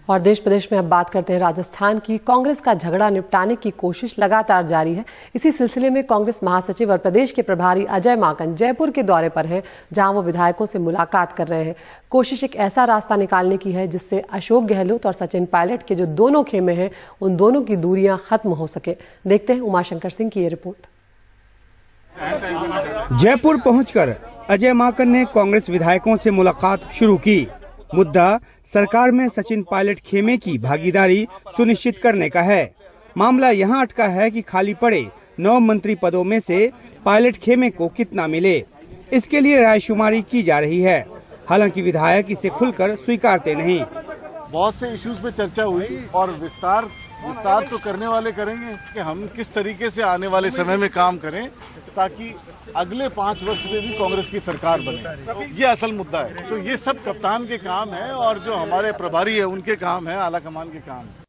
और देश प्रदेश में अब बात करते हैं राजस्थान की। कांग्रेस का झगड़ा निपटाने की कोशिश लगातार जारी है। इसी सिलसिले में कांग्रेस महासचिव और प्रदेश के प्रभारी अजय माकन जयपुर के दौरे पर हैं, जहां वो विधायकों से मुलाकात कर रहे हैं। कोशिश एक ऐसा रास्ता निकालने की है जिससे अशोक गहलोत और सचिन पायलट के जो दोनों खेमे हैं, उन दोनों की दूरियां खत्म हो सके। देखते हैं उमाशंकर सिंह की ये रिपोर्ट। जयपुर पहुंचकर अजय माकन ने कांग्रेस विधायकों से मुलाकात शुरू की। मुद्दा सरकार में सचिन पायलट खेमे की भागीदारी सुनिश्चित करने का है। मामला यहां अटका है कि खाली पड़े 9 मंत्री पदों में से पायलट खेमे को कितना मिले, इसके लिए रायशुमारी की जा रही है। हालांकि विधायक इसे खुलकर स्वीकारते नहीं। बहुत से इश्यूज पे चर्चा हुई और विस्तार तो करने वाले करेंगे कि हम किस तरीके से आने वाले समय में काम करें ताकि अगले 5 वर्ष में भी कांग्रेस की सरकार बने। ये असल मुद्दा है। तो ये सब कप्तान के काम है और जो हमारे प्रभारी है उनके काम है, आला कमान के काम है।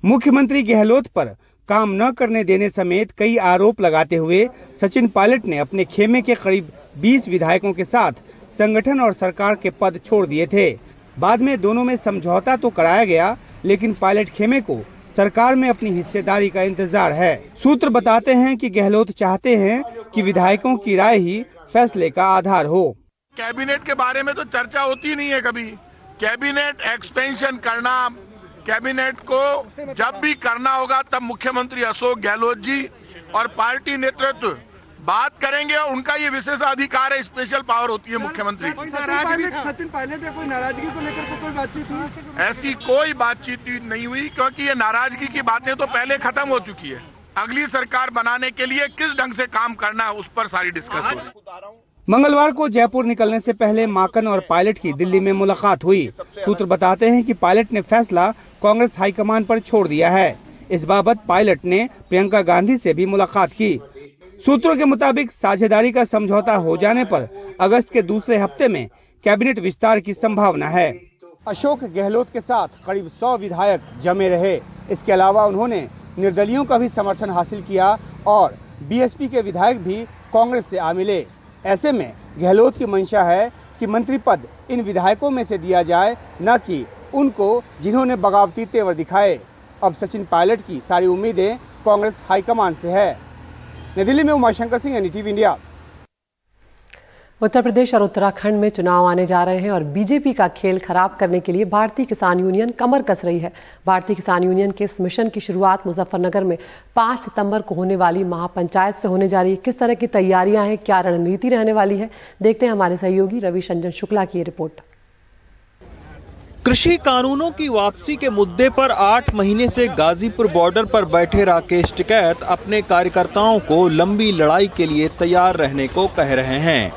मुख्यमंत्री गहलोत पर काम न करने देने समेत कई आरोप लगाते हुए सचिन पायलट ने अपने खेमे के करीब 20 विधायकों के साथ संगठन और सरकार के पद छोड़ दिए थे। बाद में दोनों में समझौता तो कराया गया, लेकिन पायलट खेमे को सरकार में अपनी हिस्सेदारी का इंतजार है। सूत्र बताते हैं कि गहलोत चाहते हैं कि विधायकों की राय ही फैसले का आधार हो। कैबिनेट के बारे में तो चर्चा होती नहीं है कभी। कैबिनेट एक्सपेंशन करना, कैबिनेट को जब भी करना होगा तब मुख्यमंत्री अशोक गहलोत जी और पार्टी नेतृत्व बात करेंगे और उनका ये विशेषाधिकार है, स्पेशल पावर होती है मुख्यमंत्री की। सचिन पायलट या कोई नाराजगी को लेकर कोई बातचीत हुई? ऐसी कोई बातचीत नहीं हुई, क्योंकि ये नाराजगी की बातें तो पहले खत्म हो चुकी है। अगली सरकार बनाने के लिए किस ढंग से काम करना है उस पर सारी डिस्कस हुई। मंगलवार को जयपुर निकलने से पहले माकन और पायलट की दिल्ली में मुलाकात हुई। सूत्र बताते हैं कि पायलट ने फैसला कांग्रेस हाईकमान पर छोड़ दिया है। इस बाबत पायलट ने प्रियंका गांधी से भी मुलाकात की। सूत्रों के मुताबिक साझेदारी का समझौता हो जाने पर अगस्त के दूसरे हफ्ते में कैबिनेट विस्तार की संभावना है। अशोक गहलोत के साथ करीब 100 विधायक जमे रहे। इसके अलावा उन्होंने निर्दलियों का भी समर्थन हासिल किया और बीएसपी के विधायक भी कांग्रेस से आ मिले। ऐसे में गहलोत की मंशा है कि मंत्री पद इन विधायकों में से दिया जाए, न कि उनको जिन्होंने बगावती तेवर दिखाए। अब सचिन पायलट की सारी उम्मीदें कांग्रेस हाईकमान से है। नई दिल्ली में उमाशंकर सिंह, एनडीटीवी इंडिया। उत्तर प्रदेश और उत्तराखंड में चुनाव आने जा रहे हैं और बीजेपी का खेल खराब करने के लिए भारतीय किसान यूनियन कमर कस रही है। भारतीय किसान यूनियन के इस मिशन की शुरुआत मुजफ्फरनगर में 5 सितंबर को होने वाली महापंचायत से होने जा रही है। किस तरह की तैयारियां हैं, क्या रणनीति रहने वाली है, देखते हैं हमारे सहयोगी रविशंजन शुक्ला की रिपोर्ट। कृषि कानूनों की वापसी के मुद्दे पर 8 महीने से गाजीपुर बॉर्डर पर बैठे राकेश टिकैत अपने कार्यकर्ताओं को लंबी लड़ाई के लिए तैयार रहने को कह रहे हैं।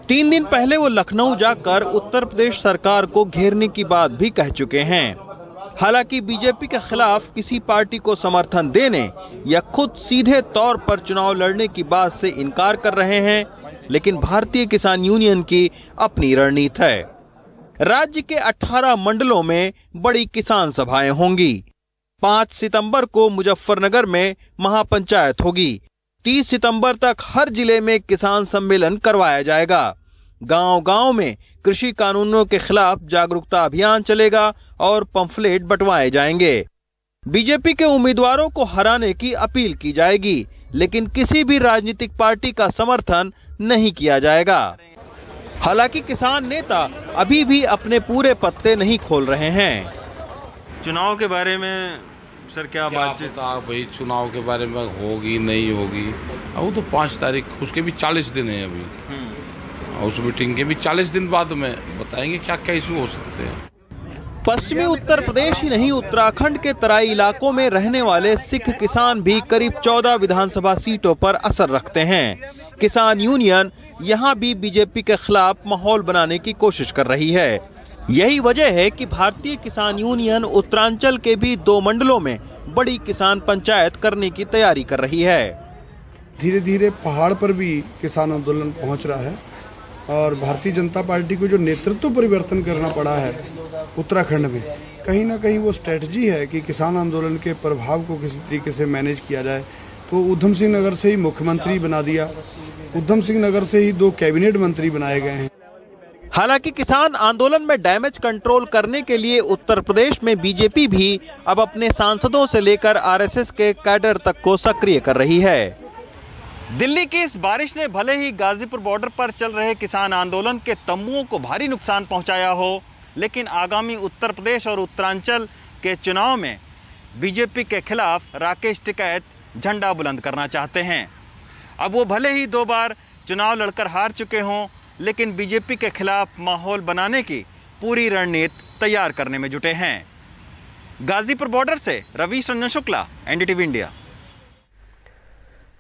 3 दिन पहले वो लखनऊ जाकर उत्तर प्रदेश सरकार को घेरने की बात भी कह चुके हैं। हालांकि बीजेपी के खिलाफ किसी पार्टी को समर्थन देने या खुद सीधे तौर पर चुनाव लड़ने की बात से इनकार कर रहे हैं, लेकिन भारतीय किसान यूनियन की अपनी रणनीति है। राज्य के 18 मंडलों में बड़ी किसान सभाएं होंगी। 5 सितंबर को मुजफ्फरनगर में महापंचायत होगी। 30 सितंबर तक हर जिले में किसान सम्मेलन करवाया जाएगा। गांव-गांव में कृषि कानूनों के खिलाफ जागरूकता अभियान चलेगा और पंफलेट बंटवाए जाएंगे। बीजेपी के उम्मीदवारों को हराने की अपील की जाएगी, लेकिन किसी भी राजनीतिक पार्टी का समर्थन नहीं किया जाएगा। हालांकि किसान नेता अभी भी अपने पूरे पत्ते नहीं खोल रहे हैं। चुनाव के बारे में सर क्या बातचीत? भाई चुनाव के बारे में होगी नहीं होगी, वो तो 5 तारीख, उसके भी 40 दिन है अभी, उस मीटिंग के भी 40 दिन बाद में बताएंगे क्या क्या इशू हो सकते हैं। पश्चिमी उत्तर प्रदेश ही नहीं, उत्तराखंड के तराई इलाकों में रहने वाले सिख किसान भी करीब 14 विधानसभा सीटों पर असर रखते हैं। किसान यूनियन यहाँ भी बीजेपी के खिलाफ माहौल बनाने की कोशिश कर रही है। यही वजह है कि भारतीय किसान यूनियन उत्तरांचल के भी 2 मंडलों में बड़ी किसान पंचायत करने की तैयारी कर रही है। धीरे धीरे पहाड़ पर भी किसान आंदोलन पहुँच रहा है और भारतीय जनता पार्टी को जो नेतृत्व परिवर्तन करना पड़ा है उत्तराखंड में, कहीं ना कहीं वो स्ट्रेटजी है कि किसान आंदोलन के प्रभाव को किसी तरीके से मैनेज किया जाए। तो उधम सिंह नगर से ही मुख्यमंत्री बना दिया, उधम सिंह नगर से ही 2 कैबिनेट मंत्री बनाए गए हैं। हालांकि किसान आंदोलन में डैमेज कंट्रोल करने के लिए उत्तर प्रदेश में बीजेपी भी अब अपने सांसदों से लेकर आरएसएस के कैडर तक को सक्रिय कर रही है। दिल्ली की इस बारिश ने भले ही गाजीपुर बॉर्डर पर चल रहे किसान आंदोलन के तंबुओं को भारी नुकसान पहुंचाया हो, लेकिन आगामी उत्तर प्रदेश और उत्तरांचल के चुनाव में बीजेपी के खिलाफ राकेश टिकैत झंडा बुलंद करना चाहते हैं। अब वो भले ही 2 बार चुनाव लड़कर हार चुके हों, लेकिन बीजेपी के खिलाफ माहौल बनाने की पूरी रणनीति तैयार करने में जुटे हैं। गाजीपुर बॉर्डर से रवीश रंजन शुक्ला, एनडीटीवी इंडिया।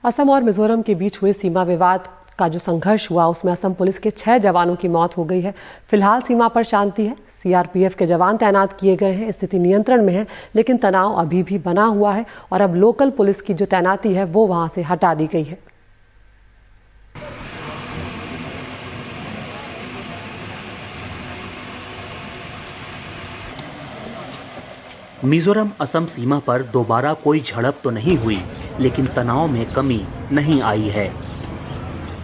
असम और मिजोरम के बीच हुए सीमा विवाद का जो संघर्ष हुआ उसमें असम पुलिस के 6 जवानों की मौत हो गई है। फिलहाल सीमा पर शांति है, सीआरपीएफ के जवान तैनात किए गए हैं, स्थिति नियंत्रण में है, लेकिन तनाव अभी भी बना हुआ है और अब लोकल पुलिस की जो तैनाती है वो वहां से हटा दी गई है। मिजोरम असम सीमा पर दोबारा कोई झड़प तो नहीं हुई, लेकिन तनाव में कमी नहीं आई है।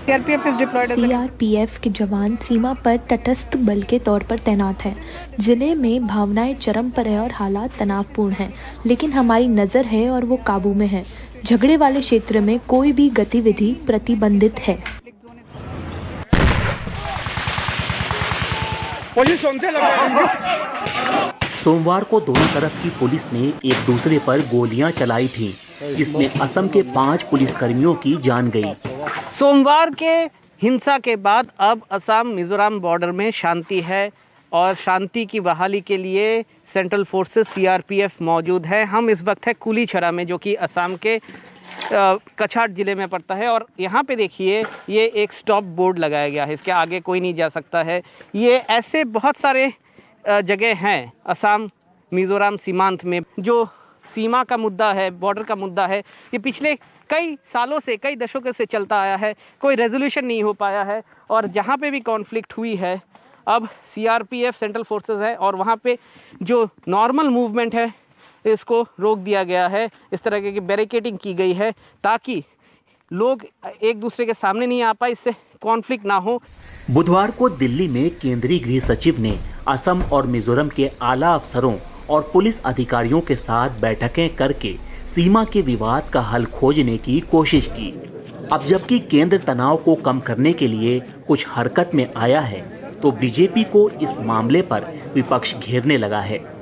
सीआरपीएफ के जवान सीमा पर तटस्थ बल के तौर पर तैनात हैं। जिले में भावनाएं चरम पर है और हालात तनावपूर्ण हैं, लेकिन हमारी नजर है और वो काबू में है। झगड़े वाले क्षेत्र में कोई भी गतिविधि प्रतिबंधित है। सोमवार को दोनों तरफ की पुलिस ने एक दूसरे पर गोलियां चलाई थीं, जिसमें असम के 5 पुलिसकर्मियों की जान गई। सोमवार के हिंसा के बाद अब असम मिजोरम बॉर्डर में शांति है और शांति की बहाली के लिए सेंट्रल फोर्सेस सीआरपीएफ मौजूद है। हम इस वक्त है कुलीछड़ा में, जो कि असम के कछार जिले में पड़ता है, और यहाँ पे देखिए ये एक स्टॉप बोर्ड लगाया गया है, इसके आगे कोई नहीं जा सकता है। ये ऐसे बहुत सारे जगह हैं असम मिजोरम सीमांत में जो सीमा का मुद्दा है, बॉर्डर का मुद्दा है, ये पिछले कई सालों से, कई दशकों से चलता आया है, कोई रेजोल्यूशन नहीं हो पाया है। और जहाँ पे भी कॉन्फ्लिक्ट हुई है अब सीआरपीएफ सेंट्रल फोर्सेस है और वहाँ पे जो नॉर्मल मूवमेंट है इसको रोक दिया गया है। इस तरह की बैरिकेडिंग की गई है ताकि लोग एक दूसरे के सामने नहीं आ पाए, इससे कॉन्फ्लिक्ट ना हो। बुधवार को दिल्ली में केंद्रीय गृह सचिव ने असम और मिजोरम के आला अफसरों और पुलिस अधिकारियों के साथ बैठकें करके सीमा के विवाद का हल खोजने की कोशिश की। अब जबकि केंद्र तनाव को कम करने के लिए कुछ हरकत में आया है, तो बीजेपी को इस मामले पर विपक्ष घेरने लगा है।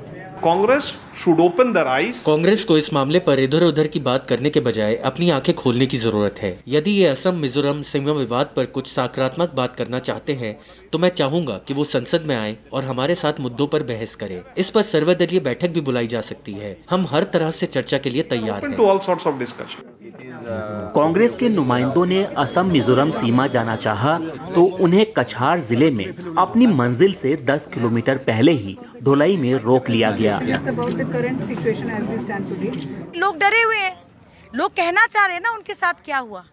Congress should open their eyes. Congress को इस मामले पर इधर उधर की बात करने के बजाय अपनी आंखें खोलने की जरूरत है। यदि ये असम मिजोरम सीमा विवाद पर कुछ सकारात्मक बात करना चाहते हैं, तो मैं चाहूंगा कि वो संसद में आए और हमारे साथ मुद्दों पर बहस करें। इस पर सर्वदलीय बैठक भी बुलाई जा सकती है। हम हर तरह से चर्चा के लिए तैयार हैं। कांग्रेस के नुमाइंदों ने असम मिजोरम सीमा जाना चाहा तो उन्हें कछार जिले में अपनी मंजिल से 10 किलोमीटर पहले ही ढोलाई में रोक लिया गया। लोग डरे हुए हैं, लोग कहना चाह रहे हैं ना उनके साथ क्या हुआ।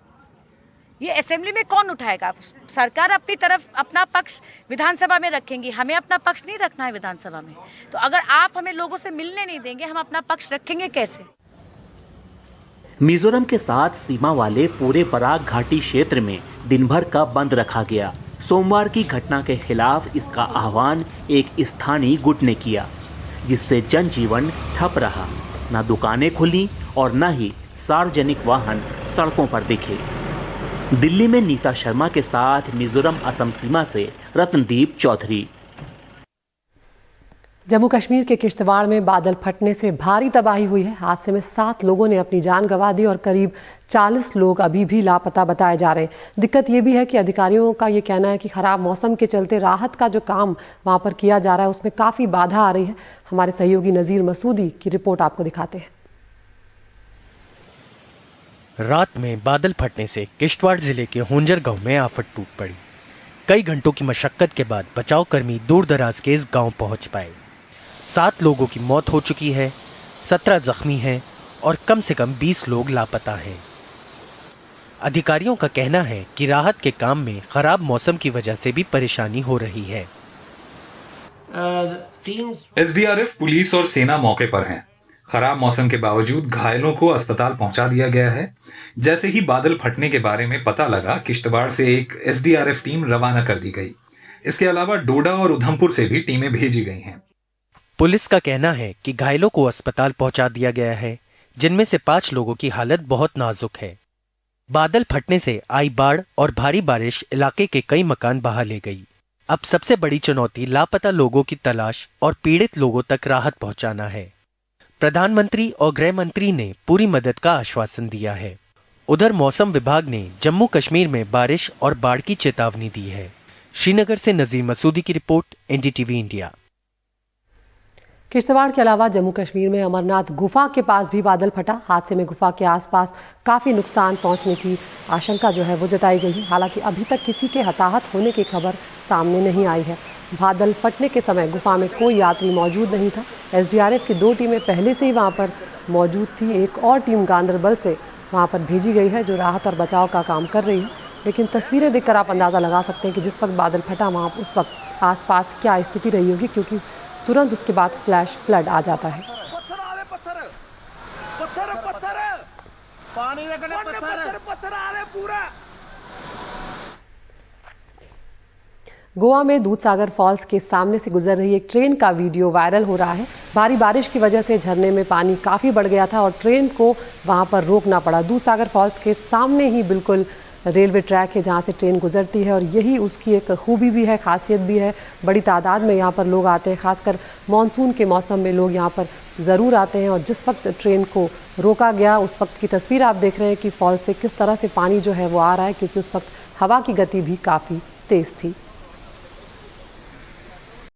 ये असेंबली में कौन उठाएगा? सरकार अपनी तरफ अपना पक्ष विधानसभा में रखेंगी, हमें अपना पक्ष नहीं रखना है विधानसभा में। तो अगर आप हमें लोगों से मिलने नहीं देंगे, हम अपना पक्ष रखेंगे कैसे? मिजोरम के साथ सीमा वाले पूरे बराक घाटी क्षेत्र में दिन भर का बंद रखा गया। सोमवार की घटना के खिलाफ इसका आह्वान एक स्थानीय गुट ने किया, जिससे जनजीवन ठप रहा। न दुकानें खुली और न ही सार्वजनिक वाहन सड़कों पर दिखे। दिल्ली में नीता शर्मा के साथ मिजोरम असम सीमा से रत्नदीप चौधरी। जम्मू कश्मीर के किश्तवाड़ में बादल फटने से भारी तबाही हुई है। हादसे में 7 लोगों ने अपनी जान गंवा दी और करीब 40 लोग अभी भी लापता बताए जा रहे हैं। दिक्कत ये भी है कि अधिकारियों का ये कहना है कि खराब मौसम के चलते राहत का जो काम वहां पर किया जा रहा है उसमें काफी बाधा आ रही है। हमारे सहयोगी नजीर मसूदी की रिपोर्ट आपको दिखाते हैं। रात में बादल फटने से किश्तवाड़ जिले के होंजर गांव में आफत टूट पड़ी। कई घंटों की मशक्कत के बाद बचाव कर्मी दूर दराज के इस गांव पहुंच पाए। 7 लोगों की मौत हो चुकी है, 17 जख्मी हैं और कम से कम 20 लोग लापता हैं। अधिकारियों का कहना है कि राहत के काम में खराब मौसम की वजह से भी परेशानी हो रही है। एसडीआरएफ, पुलिस और सेना मौके पर हैं। खराब मौसम के बावजूद घायलों को अस्पताल पहुंचा दिया गया है। जैसे ही बादल फटने के बारे में पता लगा, किश्तवाड़ से एक एसडीआरएफ टीम रवाना कर दी गई। इसके अलावा डोडा और उधमपुर से भी टीमें भेजी गई हैं। पुलिस का कहना है कि घायलों को अस्पताल पहुंचा दिया गया है, जिनमें से 5 लोगों की हालत बहुत नाजुक है। बादल फटने से आई बाढ़ और भारी बारिश इलाके के कई मकान बहा ले गई। अब सबसे बड़ी चुनौती लापता लोगों की तलाश और पीड़ित लोगों तक राहत पहुंचाना है। प्रधानमंत्री और गृह मंत्री ने पूरी मदद का आश्वासन दिया है। उधर मौसम विभाग ने जम्मू कश्मीर में बारिश और बाढ़ की चेतावनी दी है। श्रीनगर से नजीर मसूदी की रिपोर्ट, एनडीटीवी इंडिया। किश्तवाड़ के अलावा जम्मू कश्मीर में अमरनाथ गुफा के पास भी बादल फटा। हादसे में गुफा के आसपास काफी नुकसान पहुंचने की आशंका जो है वो जताई गई है। हालांकि अभी तक किसी के हताहत होने की खबर सामने नहीं आई है। बादल फटने के समय गुफा में कोई यात्री मौजूद नहीं था। एसडीआरएफ की 2 टीमें पहले से ही वहां पर मौजूद थी। एक और टीम गांदरबल से वहां पर भेजी गई है जो राहत और बचाव का काम कर रही है। लेकिन तस्वीरें देखकर आप अंदाज़ा लगा सकते हैं कि जिस वक्त बादल फटा वहाँ उस वक्त आसपास क्या स्थिति रही होगी, क्योंकि तुरंत उसके बाद फ्लैश फ्लड आ जाता है। गोवा में दूधसागर फॉल्स के सामने से गुजर रही एक ट्रेन का वीडियो वायरल हो रहा है। भारी बारिश की वजह से झरने में पानी काफी बढ़ गया था और ट्रेन को वहां पर रोकना पड़ा। दूधसागर फॉल्स के सामने ही बिल्कुल रेलवे ट्रैक है जहां से ट्रेन गुजरती है और यही उसकी एक खूबी भी है, खासियत भी है। बड़ी तादाद में यहाँ पर लोग आते हैं, खासकर मानसून के मौसम में लोग यहाँ पर ज़रूर आते हैं। और जिस वक्त ट्रेन को रोका गया उस वक्त की तस्वीर आप देख रहे हैं कि फॉल्स से किस तरह से पानी जो है वो आ रहा है, क्योंकि उस वक्त हवा की गति भी काफ़ी तेज़ थी।